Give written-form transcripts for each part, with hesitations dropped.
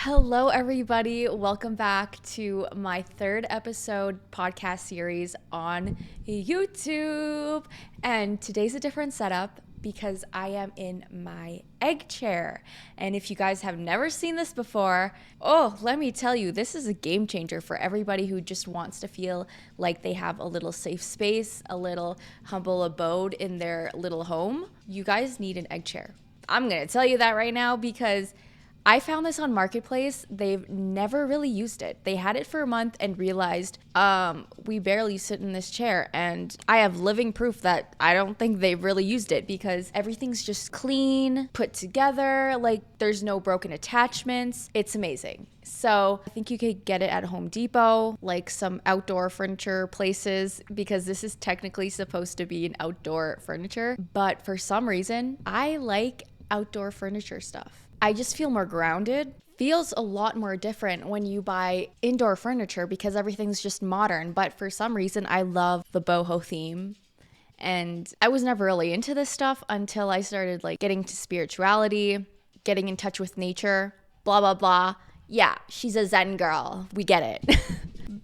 Hello, everybody. Welcome back to my third episode podcast series on YouTube. And today's a different setup because I am in my egg chair. And if you guys have never seen this before, let me tell you, this is a game changer for everybody who just wants to feel like they have a little safe space, a little humble abode in their little home. You guys need an egg chair. I'm going to tell you that right now because I found this on Marketplace. They've never really used it. They had it for a month and realized, we barely sit in this chair. And I have living proof that I don't think they've really used it because everything's just clean, put together. Like there's no broken attachments. It's amazing. So I think you could get it at Home Depot, like some outdoor furniture places, because this is technically supposed to be an outdoor furniture. But for some reason, I like outdoor furniture stuff. I just feel more grounded. Feels a lot more different when you buy indoor furniture because everything's just modern. But for some reason, I love the boho theme. And I was never really into this stuff until I started getting to spirituality, getting in touch with nature, blah, blah, blah. Yeah, she's a Zen girl. We get it.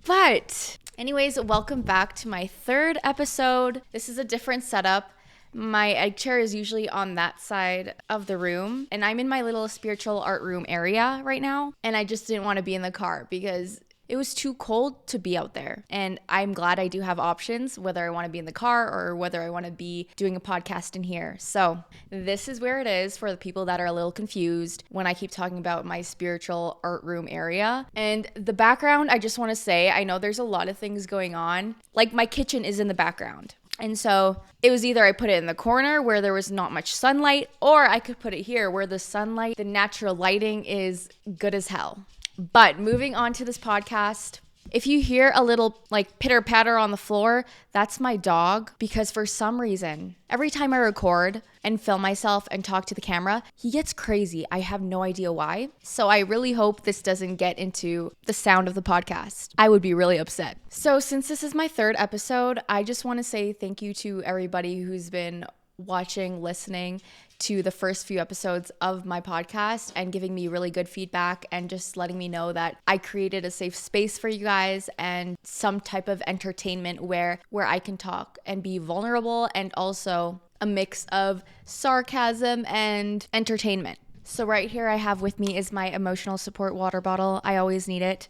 But anyways, welcome back to my third episode. This is a different setup. My egg chair is usually on that side of the room, and I'm in my little spiritual art room area right now, and I just didn't want to be in the car because it was too cold to be out there. And I'm glad I do have options, whether I want to be in the car or whether I want to be doing a podcast in here. So this is where it is for the people that are a little confused when I keep talking about my spiritual art room area. And the background, I just want to say, I know there's a lot of things going on. Like my kitchen is in the background. And so it was either I put it in the corner where there was not much sunlight, or I could put it here where the sunlight, the natural lighting is good as hell. But moving on to this podcast, if you hear a little pitter patter on the floor, that's my dog, because for some reason, every time I record and film myself and talk to the camera, he gets crazy. I have no idea why. So I really hope this doesn't get into the sound of the podcast. I would be really upset. So since this is my third episode, I just want to say thank you to everybody who's been watching, listening to the first few episodes of my podcast and giving me really good feedback and just letting me know that I created a safe space for you guys and some type of entertainment where I can talk and be vulnerable, and also a mix of sarcasm and entertainment. So right here I have with me is my emotional support water bottle. I always need it.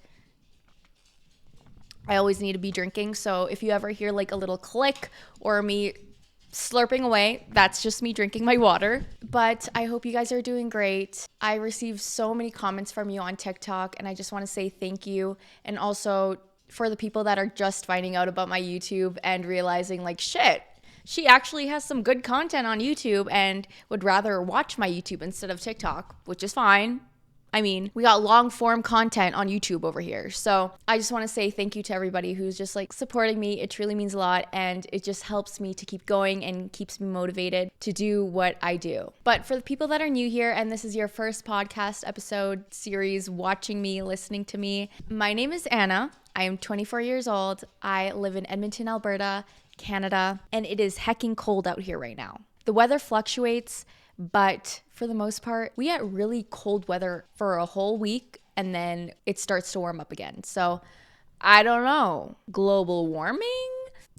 I always need to be drinking. So if you ever hear a little click or me slurping away, that's just me drinking my water. But I hope you guys are doing great. I received so many comments from you on TikTok, and I just want to say thank you. And also for the people that are just finding out about my YouTube and realizing shit, she actually has some good content on YouTube and would rather watch my YouTube instead of TikTok, which is fine. I mean, we got long form content on YouTube over here. So I just want to say thank you to everybody who's just supporting me. It truly means a lot, and it just helps me to keep going and keeps me motivated to do what I do. But for the people that are new here and this is your first podcast episode series watching me, listening to me, my name is Anna. I am 24 years old. I live in Edmonton, Alberta, Canada, and it is hecking cold out here right now. The weather fluctuates, but for the most part, we get really cold weather for a whole week and then it starts to warm up again. So I don't know, global warming?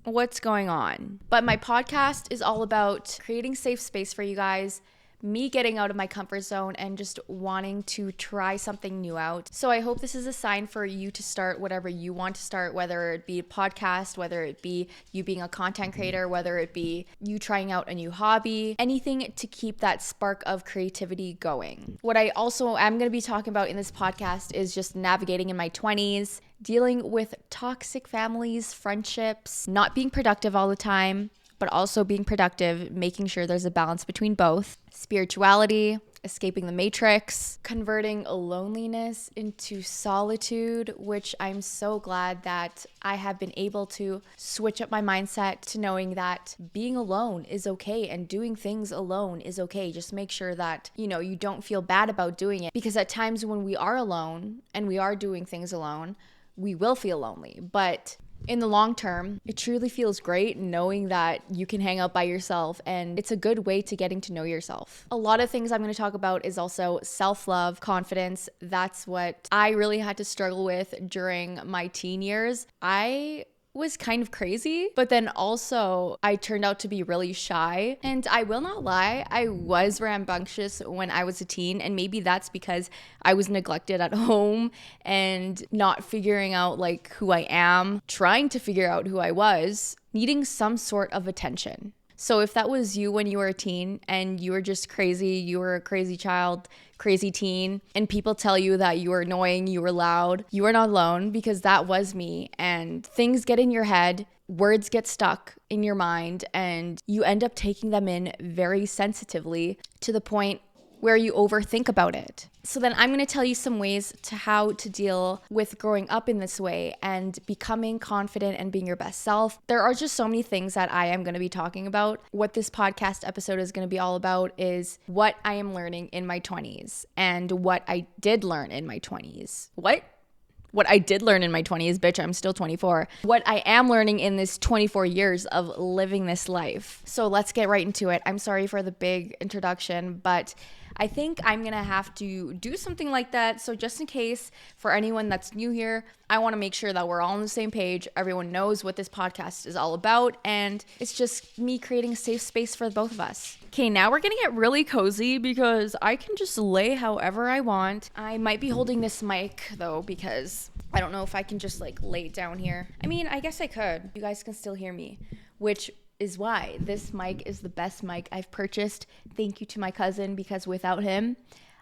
What's going on? But my podcast is all about creating safe space for you guys, me getting out of my comfort zone and just wanting to try something new out. So I hope this is a sign for you to start whatever you want to start, whether it be a podcast, whether it be you being a content creator, whether it be you trying out a new hobby, anything to keep that spark of creativity going. What I also am going to be talking about in this podcast is just navigating in my 20s, dealing with toxic families, friendships, not being productive all the time, but also being productive, making sure there's a balance between both. Spirituality, escaping the matrix, converting loneliness into solitude, which I'm so glad that I have been able to switch up my mindset to knowing that being alone is okay and doing things alone is okay. Just make sure that, you don't feel bad about doing it, because at times when we are alone and we are doing things alone, we will feel lonely. But In the long term, it truly feels great knowing that you can hang out by yourself, and it's a good way to getting to know yourself. A lot of things I'm going to talk about is also self-love, confidence. That's what I really had to struggle with during my teen years. I was kind of crazy, but then also I turned out to be really shy. And I will not lie, I was rambunctious when I was a teen, and maybe that's because I was neglected at home and not figuring out like who I am, trying to figure out who I was, needing some sort of attention. So if that was you when you were a teen and you were just crazy, you were a crazy child, crazy teen, and people tell you that you were annoying, you were loud, you are not alone, because that was me. And things get in your head, words get stuck in your mind, and you end up taking them in very sensitively to the point where you overthink about it. So then I'm going to tell you some ways to how to deal with growing up in this way and becoming confident and being your best self. There are just so many things that I am going to be talking about. What this podcast episode is going to be all about is what I am learning in my 20s and what I did learn in my 20s. What I did learn in my 20s, bitch, I'm still 24. What I am learning in this 24 years of living this life. So let's get right into it. I'm sorry for the big introduction, but I think I'm going to have to do something like that. So just in case, for anyone that's new here, I want to make sure that we're all on the same page. Everyone knows what this podcast is all about. And it's just me creating a safe space for both of us. Okay, now we're going to get really cozy because I can just lay however I want. I might be holding this mic though, because I don't know if I can just like lay it down here. I mean, I guess I could. You guys can still hear me, which is why this mic is the best mic I've purchased. Thank you to my cousin, because without him,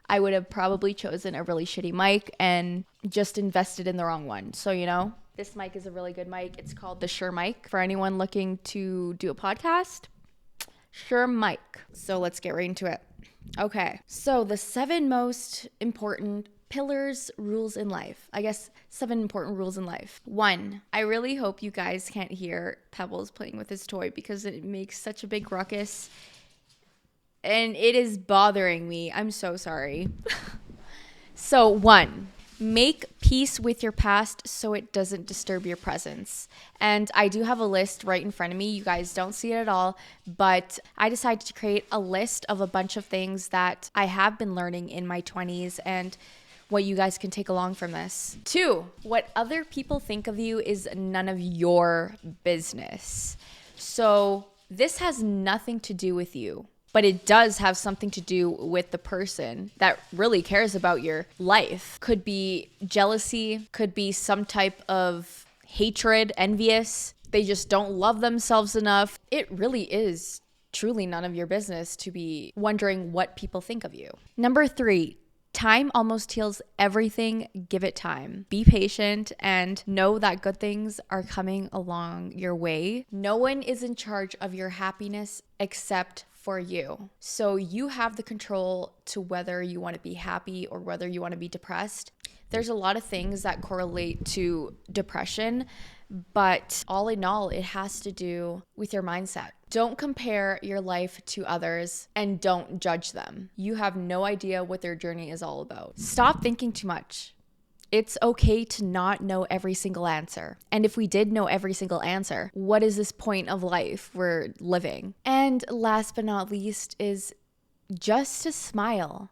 I would have probably chosen a really shitty mic and just invested in the wrong one. So, you know, this mic is a really good mic. It's called the Shure mic. For anyone looking to do a podcast, Shure mic. So let's get right into it. Okay, so the 7 most important pillars, rules in life. I guess 7 important rules in life. 1, I really hope you guys can't hear Pebbles playing with his toy because it makes such a big ruckus and it is bothering me. I'm so sorry. So 1, make peace with your past so it doesn't disturb your presence. And I do have a list right in front of me. You guys don't see it at all, but I decided to create a list of a bunch of things that I have been learning in my 20s and what you guys can take along from this. 2, what other people think of you is none of your business. So this has nothing to do with you, but it does have something to do with the person that really cares about your life. Could be jealousy, could be some type of hatred, envious. They just don't love themselves enough. It really is truly none of your business to be wondering what people think of you. Number 3, time almost heals everything. Give it time. Be patient and know that good things are coming along your way. No one is in charge of your happiness except for you. So you have the control to whether you want to be happy or whether you want to be depressed. There's a lot of things that correlate to depression, but all in all, it has to do with your mindset. Don't compare your life to others and don't judge them. You have no idea what their journey is all about. Stop thinking too much. It's okay to not know every single answer. And if we did know every single answer, what is this point of life we're living? And last but not least is just to smile.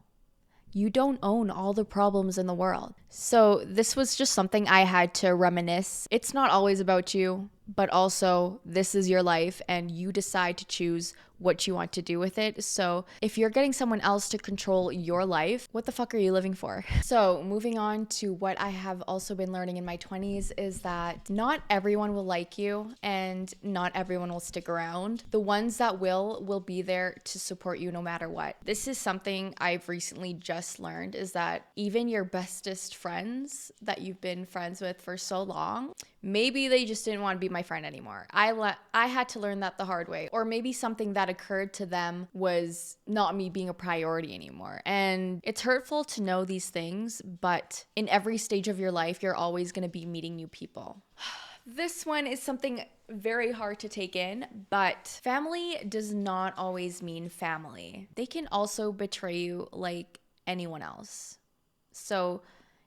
You don't own all the problems in the world. So this was just something I had to reminisce. It's not always about you, but also this is your life and you decide to choose what you want to do with it. So if you're getting someone else to control your life, what the fuck are you living for? So moving on to what I have also been learning in my 20s is that not everyone will like you and not everyone will stick around. The ones that will be there to support you no matter what. This is something I've recently just learned, is that even your bestest friends that you've been friends with for so long, maybe they just didn't want to be my friend anymore. I had to learn that the hard way. Or maybe something that occurred to them was not me being a priority anymore. And it's hurtful to know these things, but in every stage of your life, you're always going to be meeting new people. This one is something very hard to take in, but family does not always mean family. They can also betray you like anyone else. So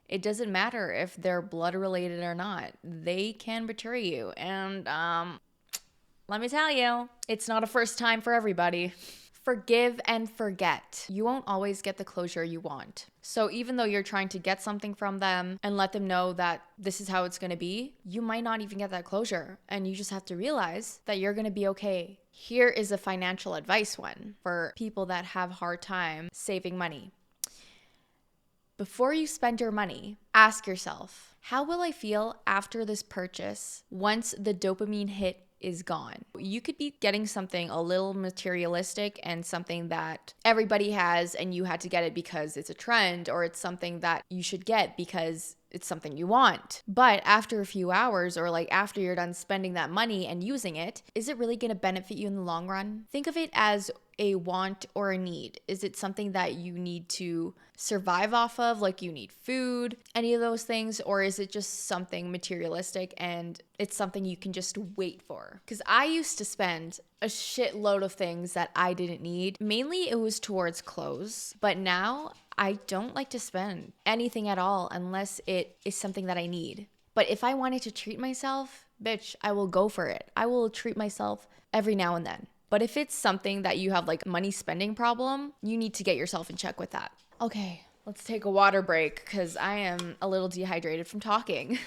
It doesn't matter if they're blood related or not. They can betray you. And let me tell you, it's not a first time for everybody. Forgive and forget. You won't always get the closure you want. So even though you're trying to get something from them and let them know that this is how it's going to be, you might not even get that closure. And you just have to realize that you're going to be okay. Here is a financial advice one for people that have hard time saving money. Before you spend your money, ask yourself, how will I feel after this purchase once the dopamine hit is gone? You could be getting something a little materialistic and something that everybody has and you had to get it because it's a trend, or it's something that you should get because it's something you want. But after a few hours, or like after you're done spending that money and using it, is it really going to benefit you in the long run? Think of it as a want or a need. Is it something that you need to survive off of, like you need food, any of those things? Or is it just something materialistic and it's something you can just wait for? Because I used to spend a shitload of things that I didn't need. Mainly it was towards clothes, but now I don't like to spend anything at all unless it is something that I need. But if I wanted to treat myself, bitch, I will go for it. I will treat myself every now and then. But if it's something that you have like money spending problem, you need to get yourself in check with that. Okay, let's take a water break because I am a little dehydrated from talking.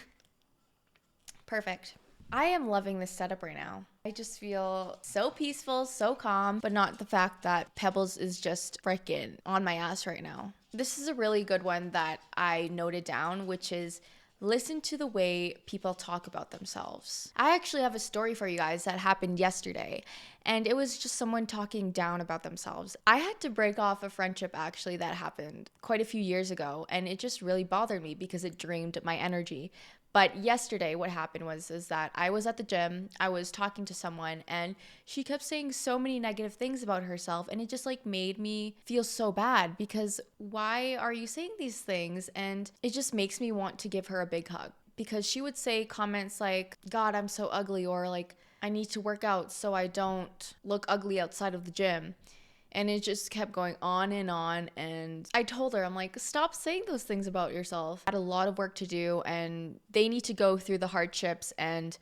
Perfect. I am loving this setup right now. I just feel so peaceful, so calm, but not the fact that Pebbles is just freaking on my ass right now. This is a really good one that I noted down, which is listen to the way people talk about themselves. I actually have a story for you guys that happened yesterday, and it was just someone talking down about themselves. I had to break off a friendship actually that happened quite a few years ago, and it just really bothered me because it drained my energy. But yesterday what happened is that I was at the gym, I was talking to someone, and she kept saying so many negative things about herself, and it just like made me feel so bad because why are you saying these things? And it just makes me want to give her a big hug because she would say comments like, God, I'm so ugly, or like, I need to work out so I don't look ugly outside of the gym. And it just kept going on. And I told her, I'm like, stop saying those things about yourself. I had a lot of work to do and they need to go through the hardships and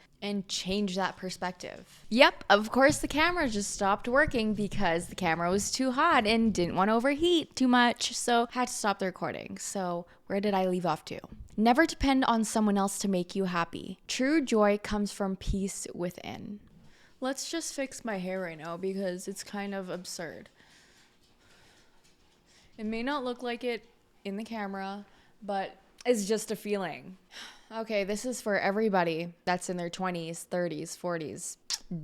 change that perspective. Yep, of course the camera just stopped working because the camera was too hot and didn't want to overheat too much. So had to stop the recording. So where did I leave off to? Never depend on someone else to make you happy. True joy comes from peace within. Let's just fix my hair right now because it's kind of absurd. It may not look like it in the camera, but it's just a feeling. Okay, this is for everybody that's in their 20s, 30s, 40s.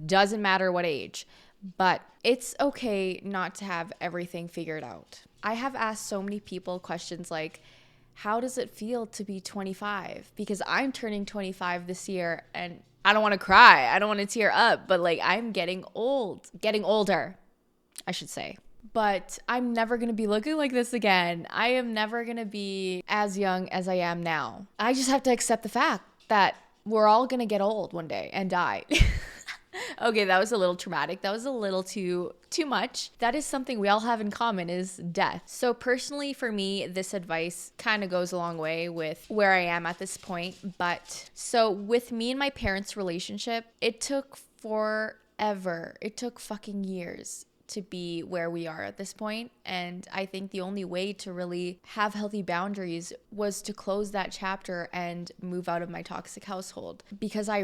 Doesn't matter what age, but it's okay not to have everything figured out. I have asked so many people questions like, how does it feel to be 25? Because I'm turning 25 this year and I don't want to cry. I don't want to tear up, but like I'm getting older, I should say. But I'm never going to be looking like this again. I am never going to be as young as I am now. I just have to accept the fact that we're all going to get old one day and die. Okay, that was a little traumatic. That was a little too much. That is something we all have in common, is death. So personally for me, this advice kind of goes a long way with where I am at this point. But so with me and my parents' relationship, it took forever. It took fucking years to be where we are at this point. And I think the only way to really have healthy boundaries was to close that chapter and move out of my toxic household, because I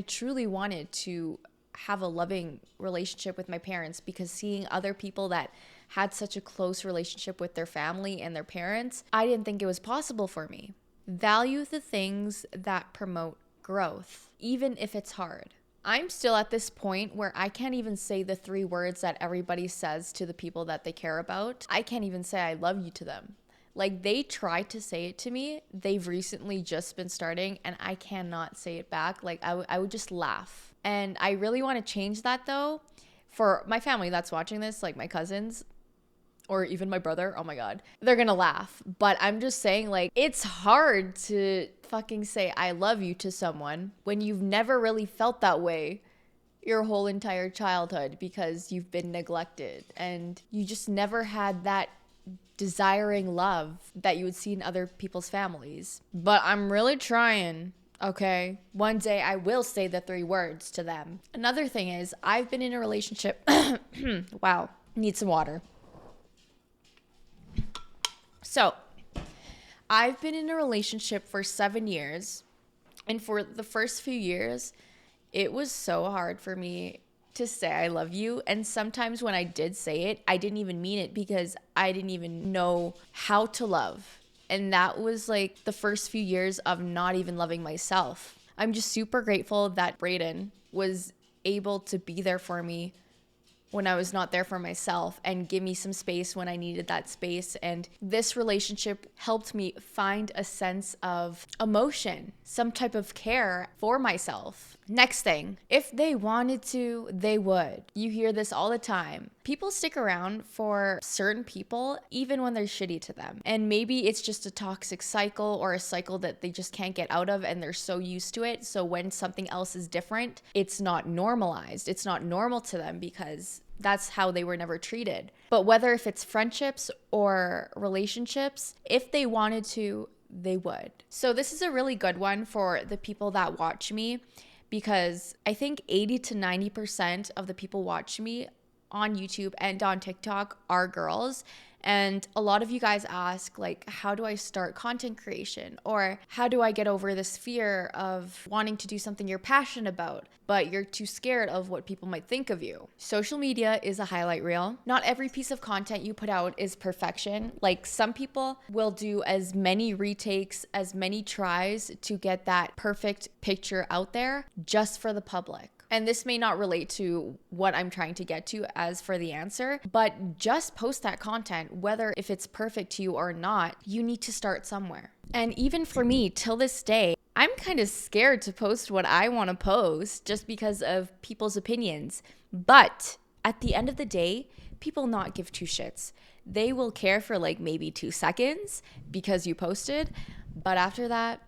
truly wanted to have a loving relationship with my parents, because seeing other people that had such a close relationship with their family and their parents, I didn't think it was possible for me. Value the things that promote growth, even if it's hard. I'm still at this point where I can't even say the 3 words that everybody says to the people that they care about. I can't even say I love you to them. Like, they tried to say it to me. They've recently just been starting and I cannot say it back. Like, I would just laugh. And I really want to change that though. For my family that's watching this, like my cousins or even my brother, oh my God, they're gonna laugh. But I'm just saying, like, it's hard to fucking say I love you to someone when you've never really felt that way your whole entire childhood because you've been neglected and you just never had that desiring love that you would see in other people's families. But I'm really trying. Okay. One day I will say the 3 words to them. Another thing is, I've been in a relationship. Wow. Need some water. So, I've been in a relationship for 7 years. And for the first few years, it was so hard for me to say I love you. And sometimes when I did say it, I didn't even mean it because I didn't even know how to love. And that was like the first few years of not even loving myself. I'm just super grateful that Brayden was able to be there for me when I was not there for myself and give me some space when I needed that space. And this relationship helped me find a sense of emotion, some type of care for myself. Next thing, if they wanted to, they would. You hear this all the time. People stick around for certain people even when they're shitty to them. And maybe it's just a toxic cycle or a cycle that they just can't get out of and they're so used to it. So when something else is different, it's not normalized. It's not normal to them because that's how they were never treated. But whether if it's friendships or relationships, if they wanted to, they would. So this is a really good one for the people that watch me, because I think 80 to 90% of the people watch me on YouTube and on TikTok are girls. And a lot of you guys ask, like, how do I start content creation? Or how do I get over this fear of wanting to do something you're passionate about, but you're too scared of what people might think of you? Social media is a highlight reel. Not every piece of content you put out is perfection. Like, some people will do as many retakes, as many tries to get that perfect picture out there just for the public. And this may not relate to what I'm trying to get to as for the answer, but just post that content, whether if it's perfect to you or not. You need to start somewhere. And even for me, till this day, I'm kind of scared to post what I want to post just because of people's opinions. But at the end of the day, people not give 2 shits. They will care for like maybe 2 seconds because you posted, but after that,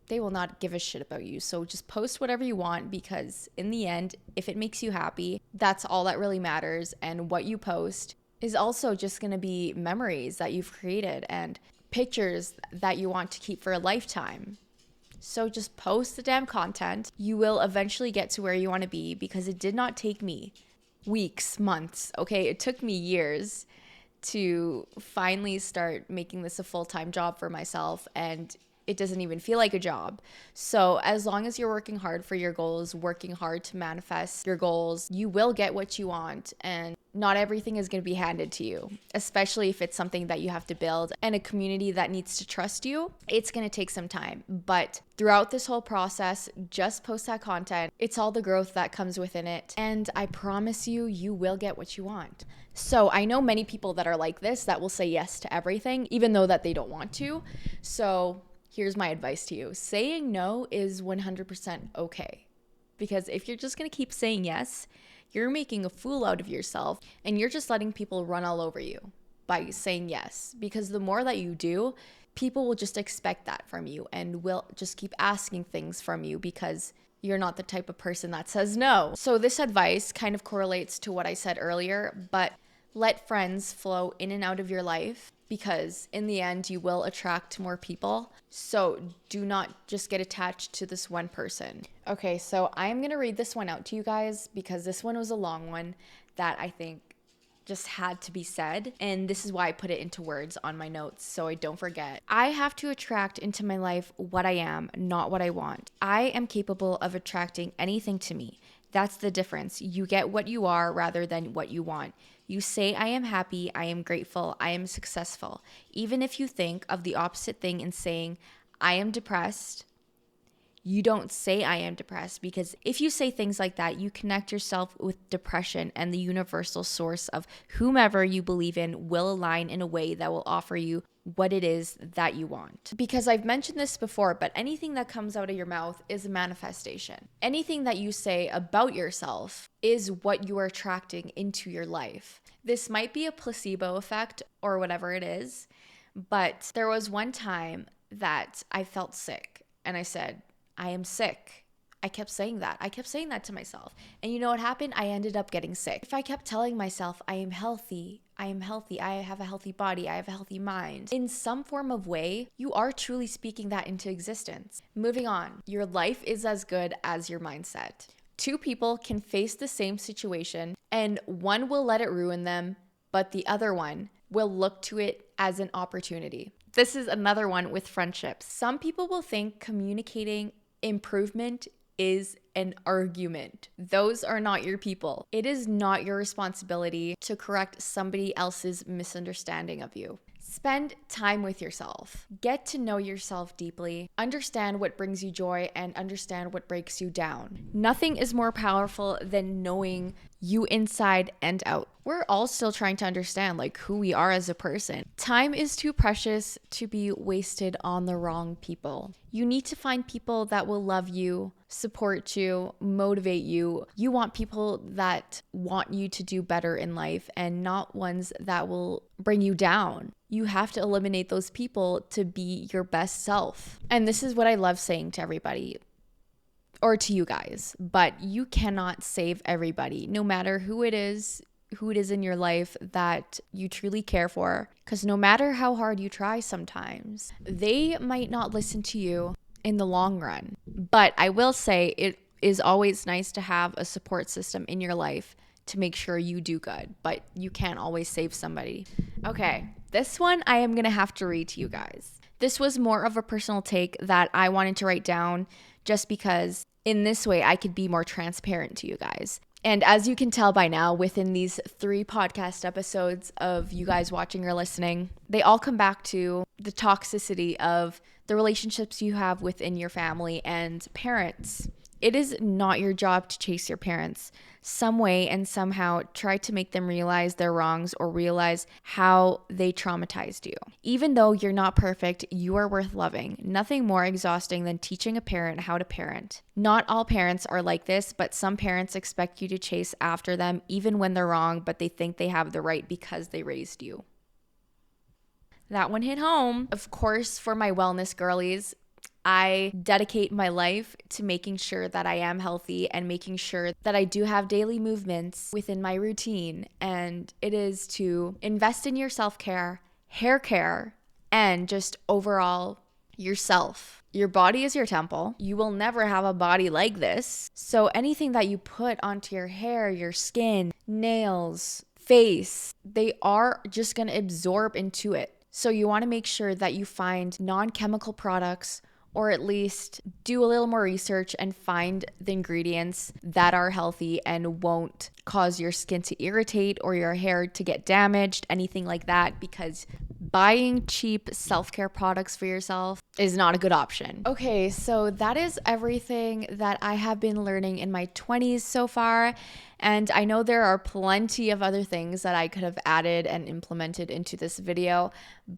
they will not give a shit about you. So just post whatever you want, because in the end, if it makes you happy, that's all that really matters. And what you post is also just going to be memories that you've created and pictures that you want to keep for a lifetime. So just post the damn content. You will eventually get to where you want to be, because it did not take me weeks, months. Okay, it took me years to finally start making this a full-time job for myself, and it doesn't even feel like a job. So as long as you're working hard for your goals, working hard to manifest your goals, you will get what you want. And not everything is going to be handed to you, especially if it's something that you have to build and a community that needs to trust you. It's going to take some time. But throughout this whole process, just post that content. It's all the growth that comes within it. And I promise you, you will get what you want. So I know many people that are like this, that will say yes to everything, even though that they don't want to. So here's my advice to you. Saying no is 100% okay. Because if you're just going to keep saying yes, you're making a fool out of yourself, and you're just letting people run all over you by saying yes. Because the more that you do, people will just expect that from you and will just keep asking things from you, because you're not the type of person that says no. So this advice kind of correlates to what I said earlier, but let friends flow in and out of your life, because in the end, you will attract more people. So do not just get attached to this one person. Okay, so I'm going to read this one out to you guys, because this one was a long one that I think just had to be said. And this is why I put it into words on my notes so I don't forget. I have to attract into my life what I am, not what I want. I am capable of attracting anything to me. That's the difference. You get what you are rather than what you want. You say, I am happy, I am grateful, I am successful. Even if you think of the opposite thing and saying, I am depressed, you don't say I am depressed, because if you say things like that, you connect yourself with depression, and the universal source of whomever you believe in will align in a way that will offer you what it is that you want. Because I've mentioned this before, but anything that comes out of your mouth is a manifestation. Anything that you say about yourself is what you are attracting into your life. This might be a placebo effect or whatever it is, but there was one time that I felt sick and I said, I am sick. I kept saying that. I kept saying that to myself. And you know what happened? I ended up getting sick. If I kept telling myself I am healthy, I am healthy, I have a healthy body, I have a healthy mind. In some form of way, you are truly speaking that into existence. Moving on, your life is as good as your mindset. Two people can face the same situation and one will let it ruin them, but the other one will look to it as an opportunity. This is another one with friendships. Some people will think communicating improvement is an argument. Those are not your people. It is not your responsibility to correct somebody else's misunderstanding of you. Spend time with yourself. Get to know yourself deeply. Understand what brings you joy and understand what breaks you down. Nothing is more powerful than knowing you inside and out. We're all still trying to understand who we are as a person. Time is too precious to be wasted on the wrong people. You need to find people that will love you, support you, motivate you. You want people that want you to do better in life and not ones that will bring you down. You have to eliminate those people to be your best self. And this is what I love saying to everybody, or to you guys, but you cannot save everybody, no matter who it is in your life that you truly care for. Because no matter how hard you try sometimes, they might not listen to you in the long run. But I will say it is always nice to have a support system in your life to make sure you do good, but you can't always save somebody. Okay, this one I am gonna have to read to you guys. This was more of a personal take that I wanted to write down just because in this way I could be more transparent to you guys. And as you can tell by now, within these 3 podcast episodes of you guys watching or listening, they all come back to the toxicity of the relationships you have within your family and parents. It is not your job to chase your parents. Some way and somehow try to make them realize their wrongs or realize how they traumatized you. Even though you're not perfect, you are worth loving. Nothing more exhausting than teaching a parent how to parent. Not all parents are like this, but some parents expect you to chase after them even when they're wrong, but they think they have the right because they raised you. That one hit home. Of course, for my wellness girlies, I dedicate my life to making sure that I am healthy and making sure that I do have daily movements within my routine. And it is to invest in your self-care, hair care, and just overall yourself. Your body is your temple. You will never have a body like this. So anything that you put onto your hair, your skin, nails, face, they are just going to absorb into it. So you want to make sure that you find non-chemical products, or at least do a little more research and find the ingredients that are healthy and won't cause your skin to irritate or your hair to get damaged, anything like that, because buying cheap self-care products for yourself is not a good option. Okay, so that is everything that I have been learning in my 20s so far. And I know there are plenty of other things that I could have added and implemented into this video,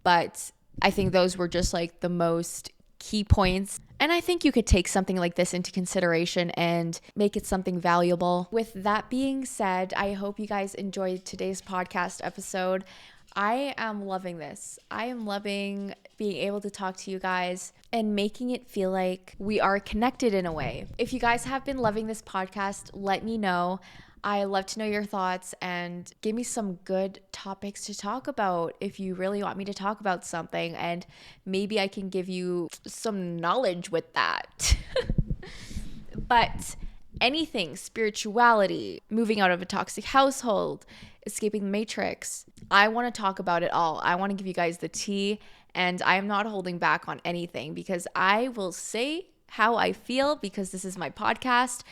but I think those were just the most key points. And I think you could take something like this into consideration and make it something valuable. With that being said, I hope you guys enjoyed today's podcast episode. I am loving this. I am loving being able to talk to you guys and making it feel like we are connected in a way. If you guys have been loving this podcast, let me know. I love to know your thoughts and give me some good topics to talk about if you really want me to talk about something, and maybe I can give you some knowledge with that. But anything, spirituality, moving out of a toxic household, escaping the matrix, I want to talk about it all. I want to give you guys the tea, and I am not holding back on anything because I will say how I feel because this is my podcast.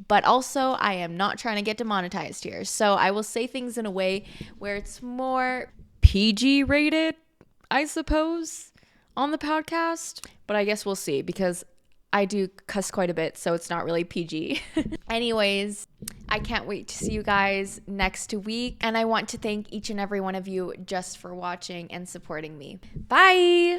But also, I am not trying to get demonetized here. So I will say things in a way where it's more PG rated, I suppose, on the podcast. But I guess we'll see because I do cuss quite a bit, so it's not really PG. Anyways, I can't wait to see you guys next week. And I want to thank each and every one of you just for watching and supporting me. Bye!